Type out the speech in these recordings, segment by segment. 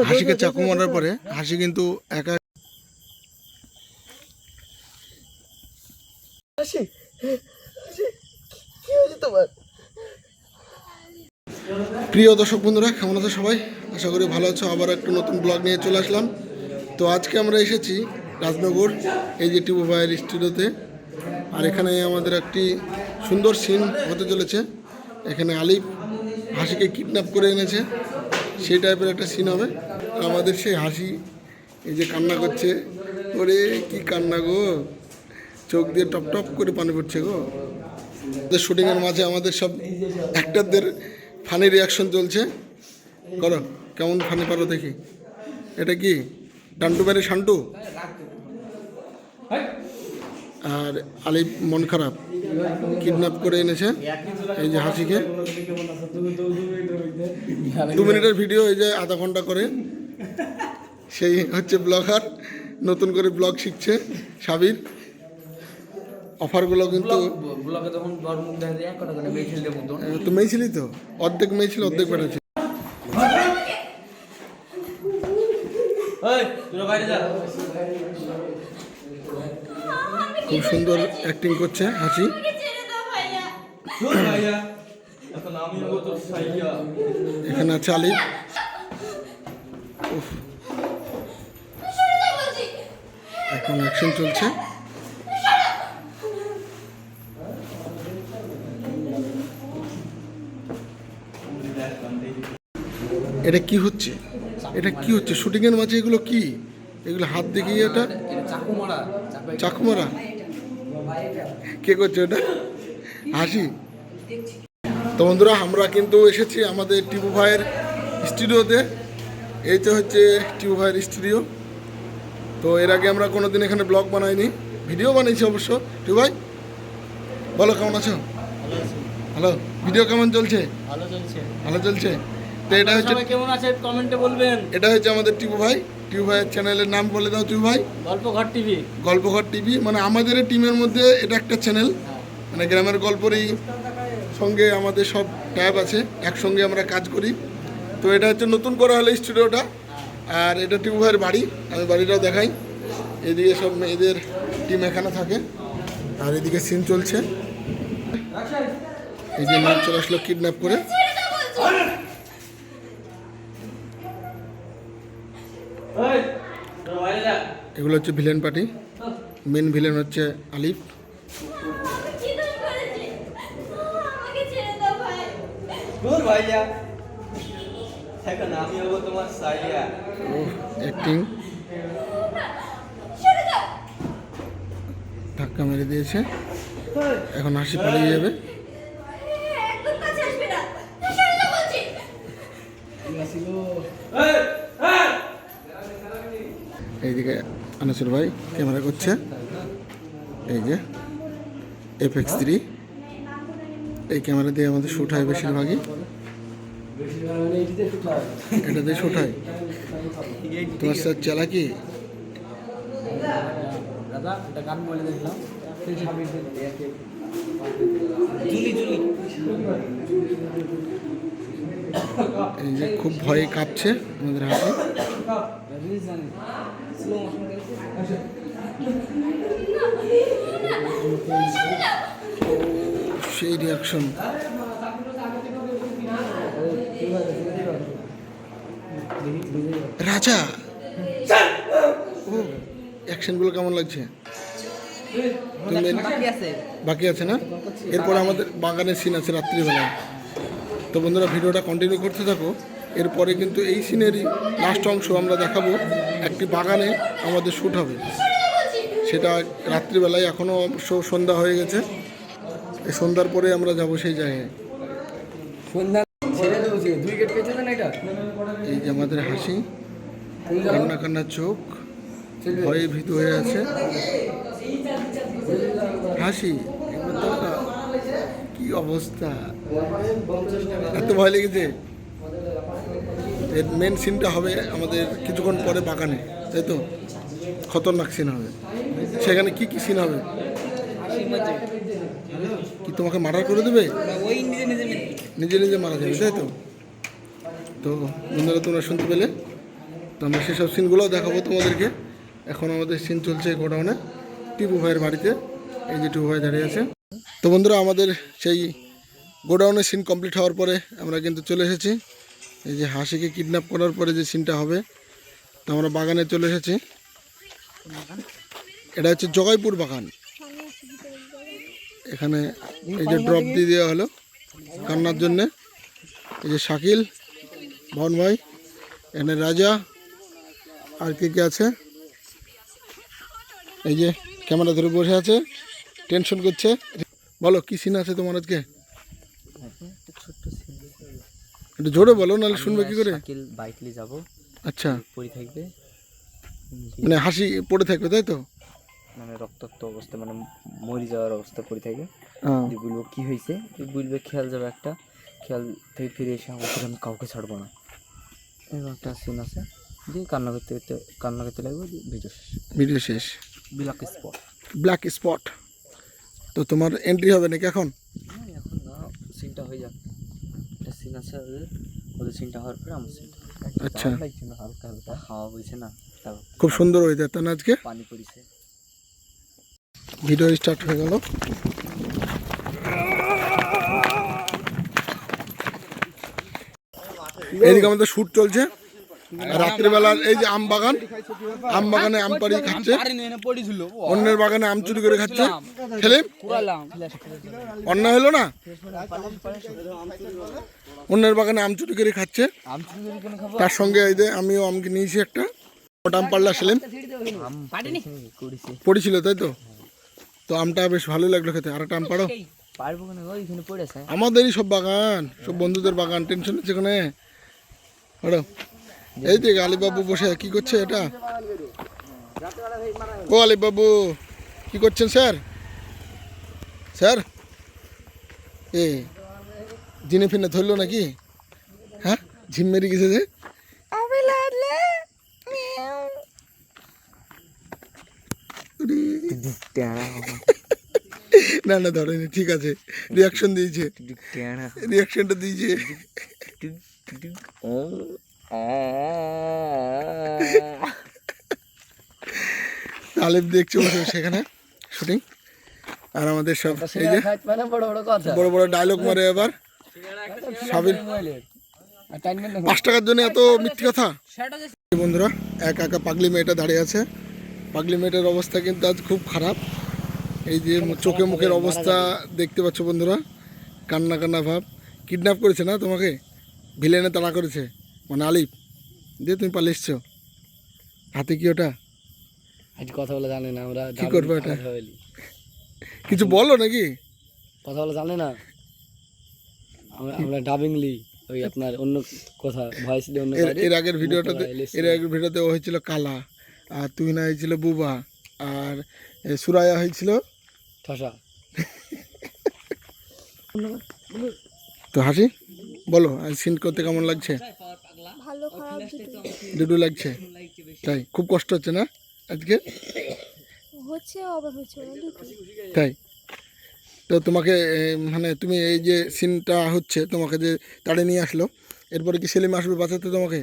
হাসিকে চাকু মারার পরে হাসি কিন্তু একা। প্রিয় দর্শক বন্ধুরা, কেমন আছো সবাই? আশা করি ভালো আছো। আবার একটা নতুন ব্লগ নিয়ে চলে আসলাম। তো আজকে আমরা এসেছি রাজনগর, এই যে টিপু ভাইয়ের স্টুডিওতে। আর এখানে আমাদের একটি সুন্দর সিন হতে চলেছে। এখানে আলিফ হাসিকে কিডন্যাপ করে এনেছে, সেই টাইপের একটা সিন হবে। আমাদের সেই হাসি এই যে কান্না করছে, ওরে কি কান্না গো, চোখ দিয়ে টপ টপ করে পানি পড়ছে গো। আমাদের শুটিংয়ের মাঝে আমাদের সব অ্যাক্টরদের ফানি রিয়াকশন চলছে। করো, কেমন ফানি পারো দেখি। এটা কি ডান্টু বাড়ি শান্টু? আর আলিফ মন খারাপ, কিডন্যাপ করে এনেছে এই যে হাসিকে। 2 মিনিটের ভিডিও, এই যে আধা ঘন্টা করে। সেই হচ্ছে ব্লগার, নতুন করে ব্লগ শিখছে সাবির। অফারগুলো কিন্তু তো মেয়ে ছিলি, তো অর্ধেক মেয়ে ছিল, অর্ধেক বেড়েছে। খুব সুন্দর অ্যাক্টিং করছে হাসি। এখানে আছে আলিফ। এখন অ্যাকশন চলছে। এটা কি হচ্ছে? এটা কি হচ্ছে শুটিংয়ের মাঝে? এগুলো কি? এগুলো হাত দেখিয়ে, এটা চাকু মারা। কে করছে এটা? হাসি। তো বন্ধুরা, আমরা কিন্তু এসেছি আমাদের টিপু ভাইয়ের স্টুডিওতে। এই তো হচ্ছে টিপু ভাইয়ের স্টুডিও। তো এর আগে আমরা কোনোদিন এখানে ব্লগ বানাইনি, ভিডিও বানিয়েছি অবশ্য। টিপু ভাই বলো, কেমন আছো? হ্যালো, ভিডিও কেমন চলছে? ভালো চলছে। তো এটা হচ্ছে, কেমন আছে কমেন্টে বলবেন। এটা হচ্ছে আমাদের টিপু ভাই। টিপু ভাইয়ের চ্যানেলের নাম বলে দাও টিপু ভাই। গল্পঘর টিভি। গল্পঘর টিভি মানে আমাদের টিমের মধ্যে এটা একটা চ্যানেল। মানে গ্রামের গল্পেরই সঙ্গে আমাদের সব ট্যাব আছে, একসঙ্গে আমরা কাজ করি। তো এটা হচ্ছে নতুন করা হলো স্টুডিওটা। আর এটা টিপু ভাইয়ের বাড়ি, আমি বাড়িটাও দেখাই। এদিকে সব মেয়েদের টিম এখানে থাকে, আর এদিকে সিন চলছে। এই যে মেয়ে চলে আসলো কিডন্যাপ করে। এগুলো হচ্ছে ভিলেন পার্টি। মেন ভিলেন হচ্ছে আলিফ। অ্যাক্টিং ধাক্কা মেরে দিয়েছে, এখন হাসি পালিয়ে যাবে। এইদিকে আনাসুর ভাই ক্যামেরা করছে। এই যে FX3, এই ক্যামেরা দিয়ে আমাদের শ্যুট হয় বেশিরভাগই। এটা দিয়ে শ্যুট হয়। তোমার স্যার চালাকি। এই যে খুব ভয়ে কাঁপছে আমাদের হাসি। সেই রিয়াকশন। রাজা, ও অ্যাকশনগুলো কেমন লাগছে? বাকি আছে না? এরপর আমাদের বাগানের সিন আছে রাত্রিবেলায়। তো বন্ধুরা, ভিডিওটা কন্টিনিউ করতে থাকো। এরপরে কিন্তু এই সিনেরই লাস্ট অংশ আমরা দেখাবো। একটি বাগানে আমাদের শ্যুট হবে, সেটা রাত্রিবেলায়। এখনও অবশ্য সন্ধ্যা হয়ে গেছে। এই সন্ধ্যার পরে আমরা যাব সেই জায়গায়। এই যে আমাদের হাসি, কান্না কান্না চোখ, ভয়ে ভীত হয়ে আছে হাসি। কি অবস্থা, এত ভয় লেগেছে। এর মেন সিনটা হবে আমাদের কিছুক্ষণ পরে বাগানে, তাই তো? খতরনাক সিন হবে। সেখানে কি কি সিন হবে? কি তোমাকে মার্ডার করে দেবে? নিজে নিজে মারা যাবে, তাই তো? তো বন্ধুরা তোমরা শুনতে পেলে, তো আমরা সেসব সিনগুলোও দেখাবো তোমাদেরকে। এখন আমাদের সিন চলছে গোডাউনে, টিপু ভাইয়ের বাড়িতে। এই যে টিপু ভাই দাঁড়িয়ে আছে। তো বন্ধুরা আমাদের সেই গোডাউনের সিন কমপ্লিট হওয়ার পরে আমরা কিন্তু চলে এসেছি এই যে হাসিকে কিডন্যাপ করার পরে যে সিনটা হবে। তো আমরা বাগানে চলে এসেছি। এটা হচ্ছে জগাইপুর বাগান। এখানে এই যে ড্রপ দিয়ে দেওয়া হলো কান্নার জন্যে। এই যে শাকিল, ভন ভাই, এখানে রাজা, আর কে কে আছে? এই যে ক্যামেরা ধরে বসে আছে, টেনশন করছে। বলো কি সিন আছে তোমার আজকে? একটু জোরে বলো, নাহলে শুনবে কি করে? শাকিল বাইক নিয়ে যাবো, আচ্ছা, পড়ে থাকবে, মানে হাসি পড়ে থাকবে, তাই তো? মানে রক্তাক্ত অবস্থা, মানে মরে যাওয়ার অবস্থা পড়ে থাকবে। হ্যাঁ। যে বলবো কি হয়েছে, বলবে খেয়াল যাবে একটা, খেয়াল থেকে ফিরে এসে আমাকে আমি কাউকে ছাড়বো না, এরকম একটা সিন আছে। দিয়ে কান্না করতে লাগবে, ভিডিও শেষ। ভিডিও শেষ। Black spot. Black spot. তো তোমার এন্ট্রি হবে নাকি এখন? এখন না, সিনটা হয়ে যাক। একটা সিন আছে ওদের সিনটা হওয়ার পরে আমার সিনটা। আচ্ছা। লাগছে না, হালকা হালকা হাওয়া বইছে না, তাও খুব সুন্দর ওয়েদার তাই না আজকে? পানি পড়েছে। ভিডিও স্টার্ট হয়ে গেল। এইদিকে আমাদের শ্যুট চলছে। রাত্রিবেলা এই যে আম বাগান, আম বাগানে আম পাড়িয়ে খাচ্ছে, অন্যের বাগানে আম চুরি করে খাচ্ছে। খেলে অন্যায় হলো না? অন্যের বাগানে আম চুরি করে খাচ্ছে, তার সঙ্গে এই যে আমিও আম নিয়েছি একটা। ওটা আম পাড়লা ছিলেন, পড়েছিল তাই তো? তো আমটা বেশ ভালো লাগলো খেতে। আর একটা আম পাড়ো। পারবো না, ওইখানে পড়েছে। আমাদেরই সব বাগান, সব বন্ধুদের বাগান, টেনশন হচ্ছে ওখানে। পাড়ো। এই যে আলিফ বাবু বসে কি করছে এটা? ও আলিফ বাবু কি করছেন স্যার? স্যার এ জিনে ফিনে ধরলো নাকি? হ্যাঁ, ঝিম মেরে গেছে যে। না না ধরেনি, ঠিক আছে, রিয়াকশন দিয়েছে, রিয়াকশনটা দিয়েছে। আলিফ দেখছে বসে সেখানে শুটিং। আর আমাদের সব এই যে বড় বড় ডায়লগ মারে। এবার সাবির 5 টাকার জন্য এত মিথ্যে কথা। বন্ধুরা একা একা পাগলি মেয়েটা দাঁড়িয়ে আছে। পাগলি মেয়েটার অবস্থা কিন্তু আজ খুব খারাপ। এই যে চোখে মুখের অবস্থা দেখতে পাচ্ছ বন্ধুরা, কান্না কান্না ভাব। কিডন্যাপ করেছে না তোমাকে, ভিলেনে তাড়া করেছে, মানে আলিফ দিয়ে তুমি পালিয়ে এসছো। হাতে কি ওটা? আজ কথা বলে জানে না, আমরা কি করবো এটা? কিছু বলো নাকি? কথা বলে জানে না, আমরা ডাবিংলি ওই আপনার অন্য কথা ভয়েস দিয়ে অন্য এর আগের ভিডিওতে ও হয়েছিল কালা, আর তুই না হয়েছিল বুবা, আর সুরায়া হয়েছিল ঠসা। তো হাসি বলো সিন করতে কেমন লাগছে? ভালো খারাপ দুটো লাগছে, তাই? খুব কষ্ট হচ্ছে না আজকে? হচ্ছে, আবার হচ্ছে না, দুটো। তাই তো তোমাকে মানে তুমি এই যে সিনটা হচ্ছে, তোমাকে যে তাড়ে নিয়ে আসলো, এরপরে কি সেলিম আসবে বাঁচাতে তোমাকে?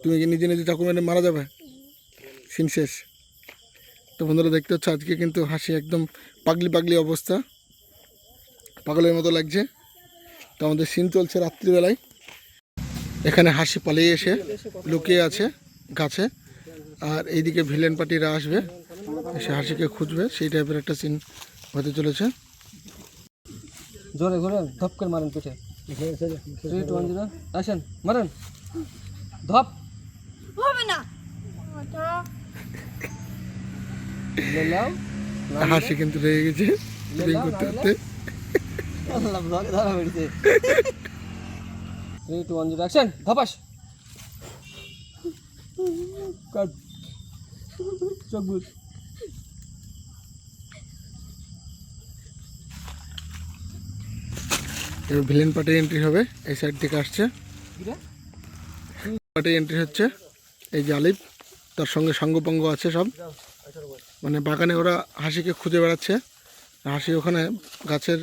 তুমি কি নিজে নিজে চাকু মেরে মারা যাবে? সিন শেষ। তো বন্ধুরা দেখতে হচ্ছে আজকে কিন্তু হাসি একদম পাগলি পাগলি অবস্থা, পাগলের মতো লাগছে। তো আমাদের সিন চলছে রাত্রিবেলায়। এখানে হাসি পালিয়ে এসে লুকিয়ে আছে গাছে, আর এইদিকে ভিলেন পার্টিরা আসবে, এসে হাসিকে খুঁজবে। সেই টাইপের একটা সিন হতে চলেছে। জোরে জোরে ধপ করে মারেন পিঠে। 3 2 1 0 আসেন, মারেন ধপ। হবে না। লেলাও হাসি কিন্তু রেগে গেছে শুটিং করতে করতে। আল্লাহ ধরে ধরা পড়ছে। 3 2 1 0 অ্যাকশন, ধপাস কাট চোখ বুঝ। এবার ভিলেন পার্টির এন্ট্রি হবে, এই সাইড থেকে আসছে। পার্টি এন্ট্রি হচ্ছে। এই যে আলিফ, তার সঙ্গে সঙ্গপঙ্গ আছে সব, মানে বাগানে ওরা হাসিকে খুঁজে বেড়াচ্ছে। হাসি ওখানে গাছের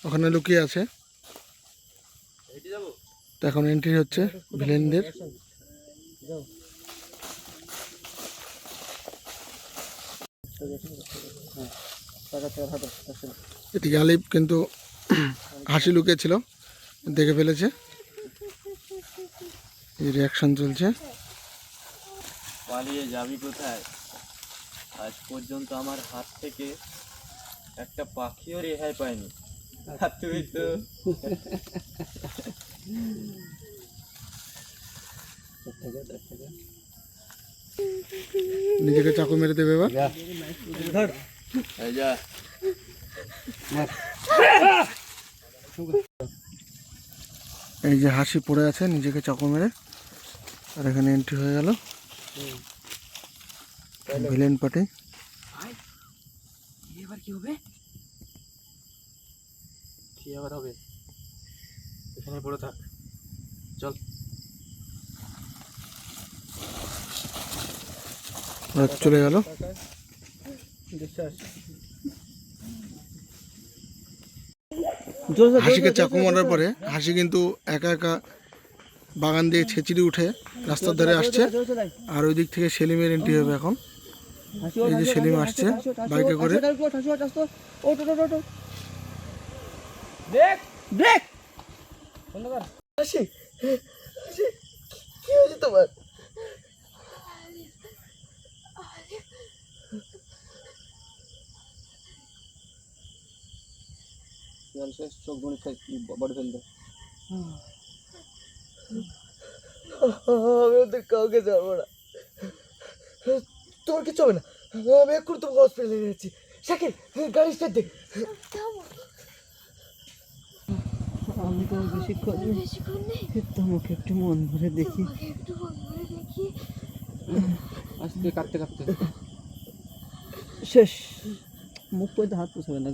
ওখানে লুকিয়ে আছে। তো এখন এন্ট্রি হচ্ছে ভিলেনদের। এদিকে আলিফ কিন্তু হাসি লুকিয়েছিল, দেখে ফেলেছে। এই রিয়াকশন চলছে। পালিয়ে যাবি কোথায়? আজ পর্যন্ত আমার হাত থেকে একটা পাখিও রেহাই পায়নি, আর তুই তো নিজেকে চাকু মেরে দেবে এবার। এই যা। এই যে হাসি পড়ে আছে নিজেকে চাকু মেরে, আর এখানে এন্ট্রি হয়ে গেল ভিলেন পার্টি। এবার কি হবে? কি আবার হবে? এখানে পড়ে থাক, চল। ওরা চলে গেল। হাসিকে চাকু মারার পরে হাসি কিন্তু একা একা বাগান দিয়ে ছেঁচিড়ে উঠে রাস্তার ধারে আসছে। আর ওই দিক থেকে সেলিমের এন্ট্রি হবে এখন। এই যে সেলিম আসছে বাইকে করে। চোখ বনে বড় ফেলতে। আমি ওদের কাউকে যাবো না। তোমার কিছু হবে না, আমি এক্ষুনি তোমাকে হসপিটালে নিয়ে যাচ্ছি। শাকিল, গাড়ি স্টার্ট দে। আমি তো বেশিক্ষণ বেশিক্ষণ নেই, তোমাকে একটু মন ভরে দেখি। তোমাকে একটু মন ভরে দেখি। আস্তে কাঁদতে কাঁদতে শেষ। মুখ পর্যন্ত হাত পোছাবে না।